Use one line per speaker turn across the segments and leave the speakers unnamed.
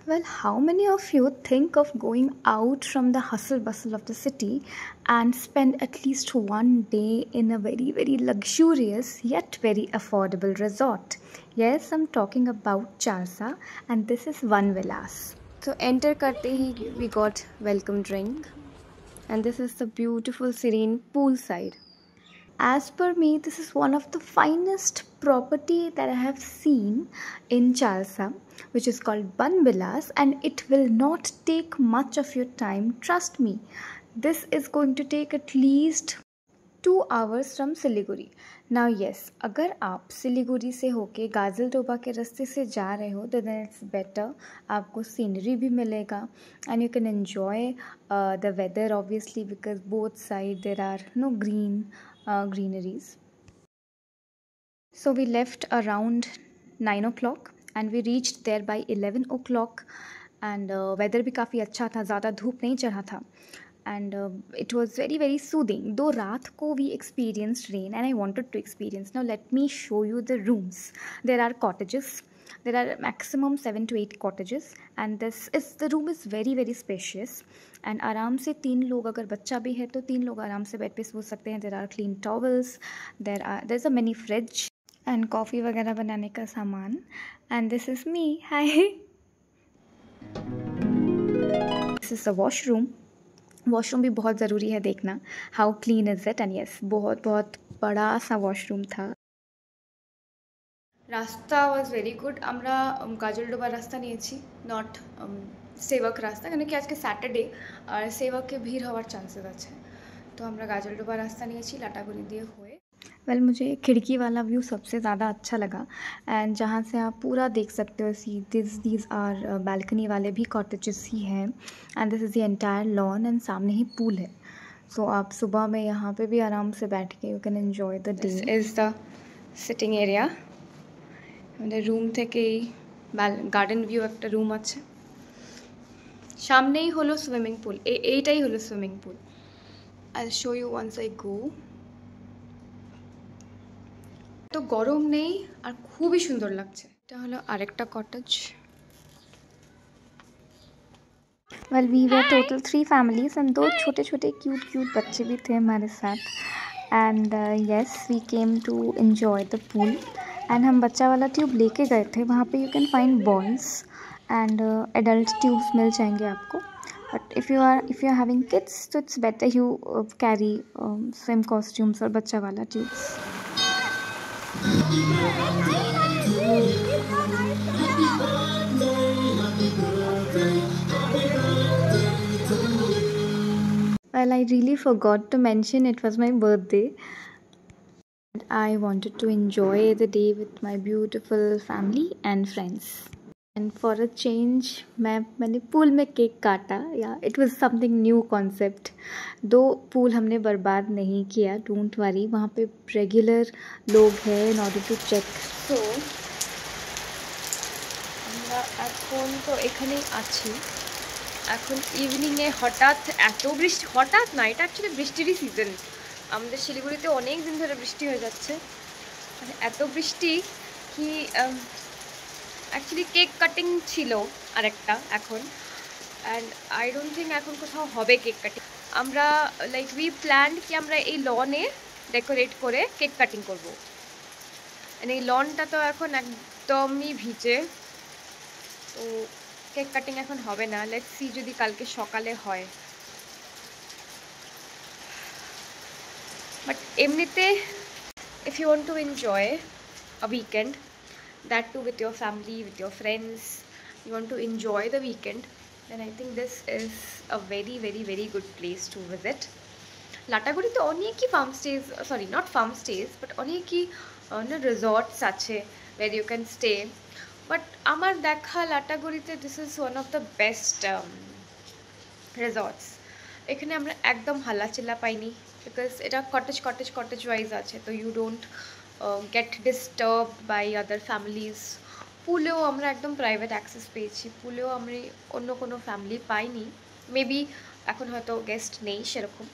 Well, how many of you think of going out from the hustle bustle of the city and spend at least one day in a very, very luxurious yet very affordable resort? Yes, I'm talking about Charsa, and this is One Villas. So, enter karte hi we got welcome drink, and this is the beautiful serene poolside. As per me, this is one of the finest property that I have seen in Chalsa, which is called Banbilas, and it will not take much of your time. Trust me, this is going to take at least 2 hours from Siliguri. Now yes, अगर आप सिलीगुड़ी से होके गाजल Toba के रास्ते से जा रहे हो तो then it's better. आपको सीनरी भी मिलेगा and you can enjoy the weather obviously because both side there are no greeneries. So we left around 9 o'clock and we reached there by 11 o'clock and weather भी काफ़ी अच्छा था, ज़्यादा धूप नहीं चढ़ा था and it was very very soothing. Though रात को we experienced rain and I wanted to experience. Now let me show you the rooms. There are cottages. There are maximum 7 to 8 cottages and the room is very very spacious and आराम से 3 लोग अगर बच्चा भी है तो 3 लोग आराम से बेड पे सो सकते हैं. There are clean towels. There's a mini fridge and coffee वगैरह बनाने का सामान. And this is me. Hi. This is the washroom. Washroom भी बहुत ज़रूरी है देखना. How clean is it. And yes, बहुत बहुत बड़ा सा वॉशरूम था. রাস্তা ওয়াজ ভেরি গুড. আমরা গাজলডোবা রাস্তা নিয়েছি, নট সেবক রাস্তা, কেন কি আজকে স্যাটারডে আর সেবকে ভিড় হওয়ার চান্সেস আছে. तो আমরা গাজলডোবা রাস্তা নিয়েছি লাটাগুড়ি দিয়ে হয়ে. वेल मुझे खिड़की वाला व्यू सबसे ज़्यादा अच्छा लगा एंड जहाँ से आप पूरा देख सकते हो. दीज आर बालकनी वाले भी कॉटेजेस ही हैं and this is the entire lawn and सामने ही पूल है. सो आप सुबह में यहाँ पे भी आराम से बैठ के you can enjoy the day. Is the sitting area. Room থেকেই গার্ডেন ভিউ একটা রুম আছে, সামনেই হলো সুইমিং পুল. এইটাই হলো swimming pool. I show you once I go. তো গরম নেই আর খুবই সুন্দর লাগছে. এটা হলো আরেকটা cottage. Well we were total 3 families and 2 छोटे छोटे क्यूट बच्चे भी थे हमारे साथ. And yes we came to enjoy the pool and हम बच्चा वाला ट्यूब लेके गए थे. वहाँ पे you can find balls and adult tubes मिल जाएंगे आपको. But if you are having kids तो it's better you carry swim costumes और बच्चा वाला tubes. Well, I really forgot to mention it was my birthday. I wanted to enjoy the day with my beautiful family and friends. And for a change, मैंने pool में cake काटा. या it was something new concept. दो pool हमने बर्बाद नहीं किया, don't worry. वहाँ पे रेगुलर लोग हैं इन ऑर्डर टू चेक. तो আমরা এখন তো এখানেই আছি. এখন ইভিনিংয়ে হঠাৎ এত বৃষ্টি, হঠাৎ না, এটা অ্যাকচুয়ালি বৃষ্টিরই সিজন. আমাদের শিলিগুড়িতে অনেক দিন ধরে বৃষ্টি হয়ে যাচ্ছে, মানে এত বৃষ্টি কি অ্যাকচুয়ালি কেক কাটিং ছিল আরেকটা এখন. অ্যান্ড আই ডোন্ট থিঙ্ক এখন কোথাও হবে কেক কাটিং. আমরা লাইক উই প্ল্যান্ড কি আমরা এই লনে ডেকোরেট করে কেক কাটিং করবো. এই লনটা তো এখন একদমই ভিজে, তো কেক কাটিং এখন হবে না. লেটস সি যদি কালকে সকালে হয়. বাট এমনিতে if you want to enjoy a weekend, that too with your family, with your friends, you want to enjoy the weekend, then I think this is a very very very good place to visit. লাটাগুড়িতে অনেকই farm stays, sorry not farm stays, but অনেকই resorts আছে where you can stay. বাট আমার দেখা লাটাগুড়িতে this is one of the best resorts. এখানে আমরা একদম হাল্লাচিল্লা পাইনি বিকজ এটা কটেজ ওয়াইজ আছে, তো you don't get disturbed by other families. পুলেও আমরা একদম প্রাইভেট অ্যাক্সেস পেয়েছি. পুলেও আমরা অন্য কোনো ফ্যামিলি পাইনি. মেবি এখন হয়তো গেস্ট নেই সেরকম,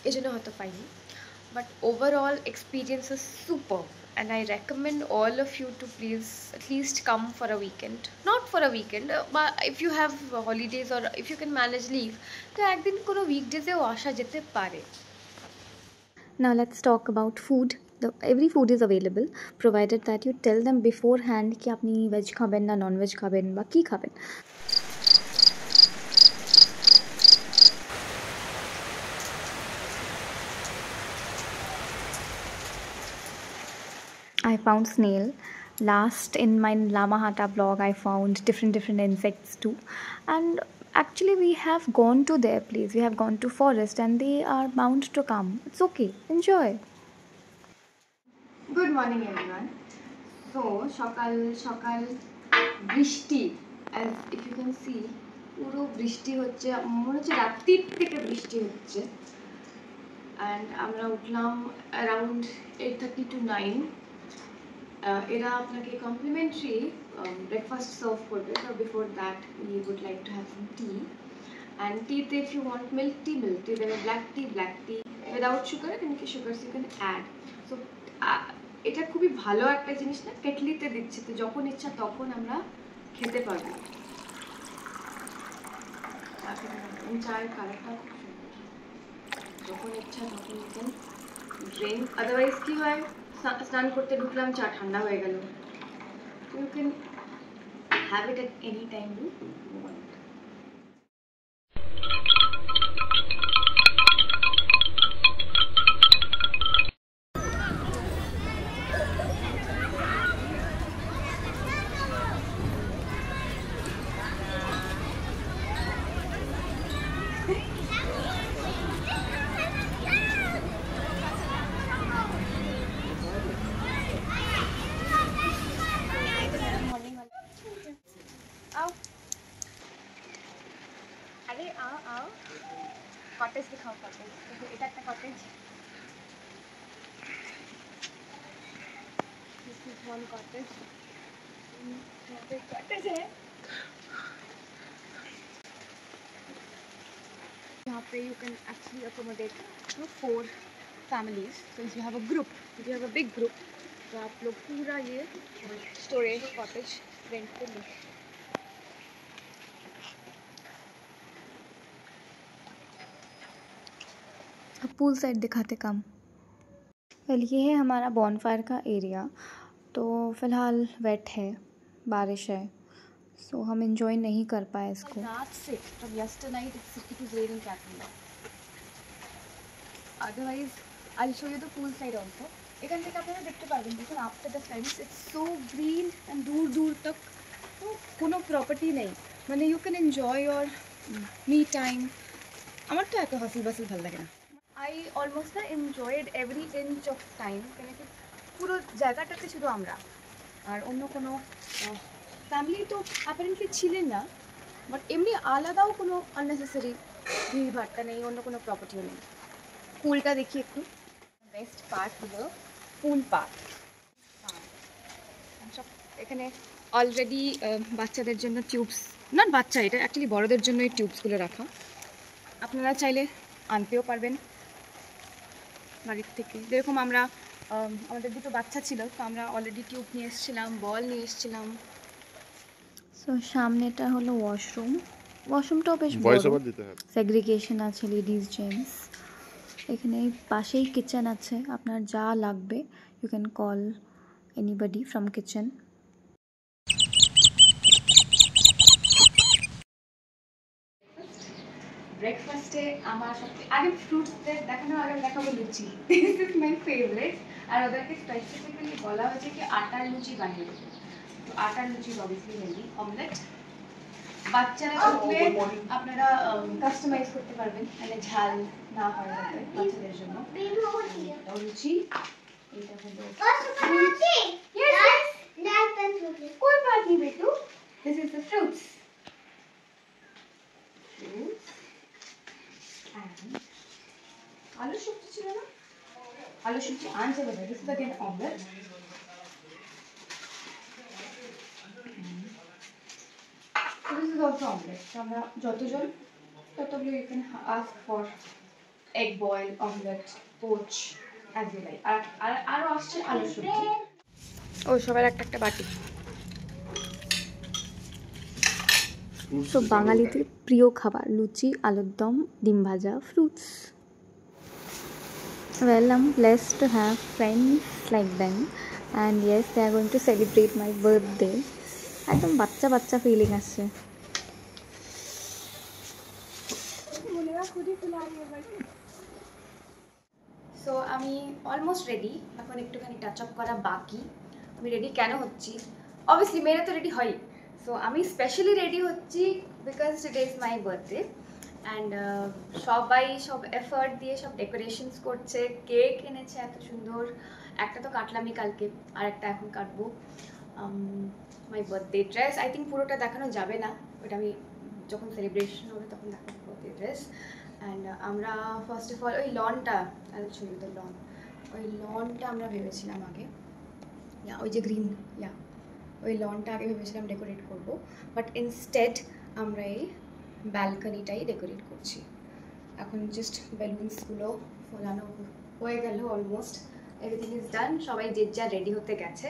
এই জন্য হয়তো পাইনি. But overall experience is super. and I recommend all of you to please at least come for a weekend. Not for a weekend, but if you have holidays or if you can manage leave, তো একদিন কোনো weekdays এও আসা যেতে পারে. Now let's talk about food. Every food is available provided that you tell them beforehand कि আপনি veg খাবেন না non veg খাবেন বা কি খাবেন. I found snail. Last in my Lamahata blog, I found different insects too. And actually, we have gone to their place. We have gone to forest, and they are bound to come. It's okay. Enjoy. Good morning, everyone. So, সকাল বৃষ্টি, as if you can see, পুরো বৃষ্টি হচ্ছে, মনে হচ্ছে রাত্রির থেকে বৃষ্টি হচ্ছে. And আমরা উঠলাম around 8:30 to 9. এরা আপনাকে কমপ্লিমেন্টারি ব্রেকফাস্ট সার্ভ করবে. So before that we would like to have some tea, and tea if you want milk tea, there is black tea without sugar, and sugars you can add. So এটা খুবই ভালো একটা জিনিস না, কেটলিতে দিচ্ছে, তো যখন ইচ্ছা তখন আমরা খেতে পারবো. চায়ের কালারটা খুব সুন্দর, যখন ইচ্ছা তখন you can drink. Otherwise কি হয়, স্নান করতে ঢুকলাম, চা ঠান্ডা হয়ে গেল. You can have it at any time you want. अरे आओ कॉटेज दिखाओ. कॉटेज এটা একটা cottage. This is one cottage. यहाँ पे कॉटेज है. यहाँ पे you can actually accommodate 4 families. So if you have a group, if you have a big group, तो आप लोग पूरा ये स्टोरेज कॉटेज रेंट पे ले. अब पूल साइड दिखाते कम. वेल ये है हमारा बॉनफायर का एरिया. तो फ़िलहाल वेट है, बारिश है, सो हम इन्जॉय नहीं कर पाए इसको. रात से from yesterday night it is raining capital. Otherwise I will show you the pool side also. এখান থেকে আপনারা দেখতে পারবেন, দেখুন after the fence it's so green and দূর তক তো কোনো প্রপার্টি নেই, মানে you can enjoy your me time. আমার তো এত হাসিল বাসিল ভালো লাগে না. I almost enjoyed every inch of time. কেন কি পুরো জায়গাটাতে শুধু আমরা, আর অন্য কোনো ফ্যামিলি তো অ্যাপারেন্টলি ছিলেন না, বাট এমনি আলাদাও কোনো আননেসেসারি ভিড়ভাড়টা নেই, অন্য কোনো প্রপার্টিও নেই. পুলটা দেখি একটু. বেস্ট পার্ট হলো পুল পার্ক. সব এখানে অলরেডি বাচ্চাদের জন্য টিউবস, নট বাচ্চা, এটা অ্যাকচুয়ালি বড়দের জন্য এই টিউবসগুলো রাখা. আপনারা চাইলে আনতেও পারবেন বাড়ির থেকে. যেরকম আমরা আমাদের দুটো বাচ্চা ছিল, তো আমরা অলরেডি টিউব নিয়ে এসেছিলাম, বল নিয়ে এসেছিলাম. সো সামনেটা হলো ওয়াশরুমটাও বেশ বড়, সেগ্রিগেশন আছে লেডিস জেন্টস. এখানে পাশেই কিচেন আছে, আপনার যা লাগবে you can call anybody from kitchen. ব্রেকফাস্টে আমার সবচেয়ে আগে ফ্রুটসদের দেখানোর আগে দেখাবো luchi. This is my favourite. আর ওদেরকে স্পেসিফিক্যালি বলা হয়েছে কি আটার লুচি বানিয়ে দেবে. তো আটার লুচি অবভিয়াসলি হেলদি. অমলেট, বাচ্চারা থাকলে আপনারা কাস্টমাইজ করতে পারবেন, মানে ঝাল না হয় যাতে বাচ্চাদের জন্য. লুচি, এটা হলো कोई बात नहीं बेटू, दिस इज द फ्रूट्स. आलू सब्जी ছিল না, आलू सब्जी आनছে বোধহয়. This is again omelette. This is also omelette. So আমরা যতজন ততগুলো you can ask for egg boil, omelette, poach, একদম তাই। আর আসছে আলু সবজি। ও সবার একটা একটা বাটি। সো বাঙালিদের প্রিয় খাবার লুচি, আলুর দম, ডিম ভাজা, fruits. Well, I'm blessed to have friends like them, and yes, they are going to celebrate my birthday. একদম বাচ্চা বাচ্চা ফিলিং আসছে। সো আমি অলমোস্ট রেডি, এখন একটুখানি টাচ আপ করা বাকি। আমি রেডি কেন হচ্ছি, অবভিয়াসলি মেয়েরা তো রেডি হয়। সো আমি স্পেশালি রেডি হচ্ছি because today is my birthday and সবাই সব এফার্ট দিয়ে সব ডেকোরেশনস করছে, কেক এনেছে এত সুন্দর। একটা তো কাটলামই কালকে, আর একটা এখন কাটবো। My birthday dress I think পুরোটা দেখানো যাবে না, ওটা আমি যখন সেলিব্রেশন হবে তখন দেখাবো বার্থডে ড্রেস। অ্যান্ড আমরা ফার্স্ট অফ অল ওই লনটা, ছবি তো লন, ওই লনটা আমরা ভেবেছিলাম আগে, ওই যে গ্রিন, ওই লনটা আগে ভেবেছিলাম ডেকোরেট করব, বাট ইনস্টেড আমরা এই ব্যালকনিটাই ডেকোরেট করছি। এখন জাস্ট বেলুনসগুলো ফোলানো হয়ে গেল, অলমোস্ট এভরিথিং ইজ ডান। সবাই যে যা রেডি হতে গেছে,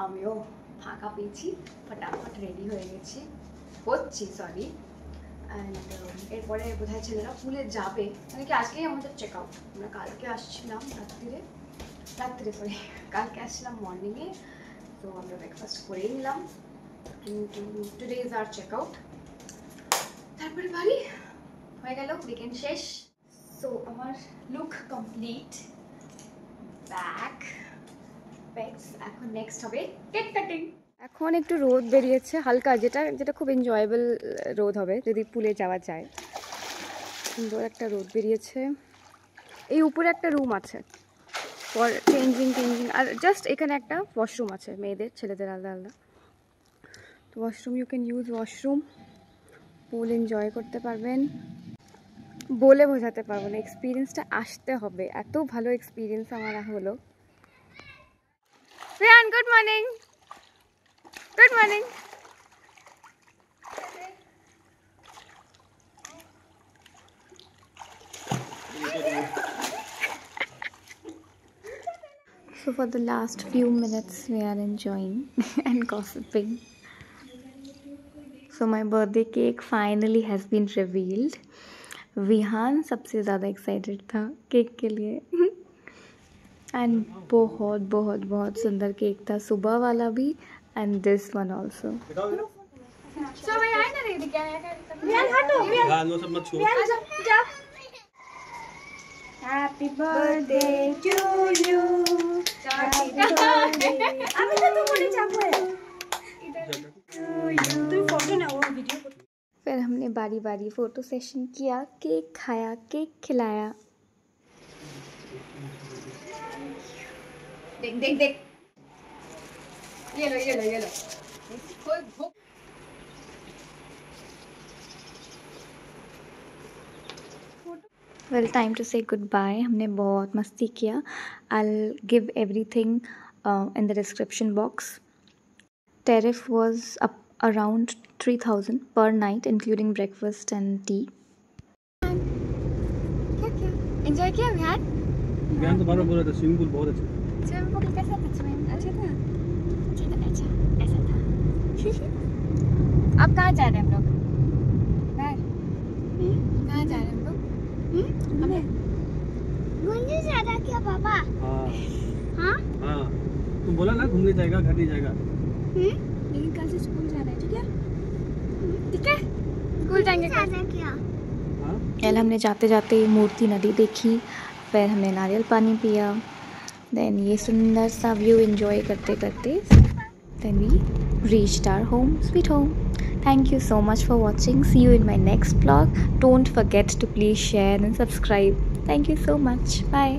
আমিও ফাঁকা পেয়েছি, ফটাফট রেডি হয়ে গেছি, সরি। অ্যান্ড এরপরে বোধহয় ছেলেরা পুলে যাবে, মানে কি আজকেই আমাদের চেক আউট। আমরা কালকে আসছিলাম রাত্রিরে সরি কালকে আসছিলাম মর্নিংয়ে, তো আমরা ব্রেকফাস্ট করে নিলাম। Today is our check out, তারপরে বাড়ি হয়ে গেল, উইকেন্ড শেষ। সো আমার লুক কমপ্লিট, এখন নেক্সট হবে কেক কাটিং। এখন একটু রোদ বেরিয়েছে হালকা, যেটা খুব এনজয়েবল রোদ হবে যদি পুলে যাওয়া যায়। সুন্দর একটা রোদ বেরিয়েছে। এই উপরে একটা রুম আছে ফর চেঞ্জিং, আর জাস্ট এখানে একটা ওয়াশরুম আছে, মেয়েদের ছেলেদের আলাদা আলাদা। তো washroom, you can use washroom, pool enjoy করতে পারবেন। বলে বোঝাতে পারবো না, এক্সপিরিয়েন্সটা আসতে হবে, এত ভালো এক্সপিরিয়েন্স আমার হলো। Riyan, good morning. Good morning. So for the last few minutes we are enjoying and gossiping. So my birthday cake finally has been revealed. Vihaan सबसे ज़्यादा एक्साइटेड था केक के लिए एंड बहुत बहुत बहुत सुंदर केक था, सुबह वाला भी and this one also. Happy birthday to you, happy birthday. अभी तो तुम बोले जाओ तुम फोटो ना वो वीडियो। फिर हमने बारी बारी फोटो सेशन किया, केक खाया, केक खिलाया। देख देख देख, ये लो ये लो ये लो। वेल, टाइम टू से गुड बाय। हमने बहुत मस्ती किया। I'll give everything in the description box. Tariff was up around 3,000 per night including breakfast and tea. क्या एंजॉय किया विहान?
विहान तो बार-बार बोल रहा था स्विमिंग पूल बहुत अच्छा।
स्विमिंग पूल कैसा था? स्विमिंग अच्छा था, ऐसा था। अब कहाँ जा रहे हैं हम लोग? कहाँ जा रहे हैं हम लोग? घूमने जा रहा क्या पापा? हाँ
हाँ, तुम बोला ना घूमने जाएगा, घर नहीं जाएगा।
लेकिन कल से स्कूल जा रहा है, ठीक है? ठीक है, स्कूल जाएंगे क्या? कल हमने जाते जाते मूर्ति नदी देखी, फिर हमने नारियल पानी पिया, देन ये सुंदर सा व्यू एंजॉय करते करते then we reached our home, sweet home. Thank you so much for watching. See you in my next vlog. Don't forget to please share and subscribe. Thank you so much. Bye.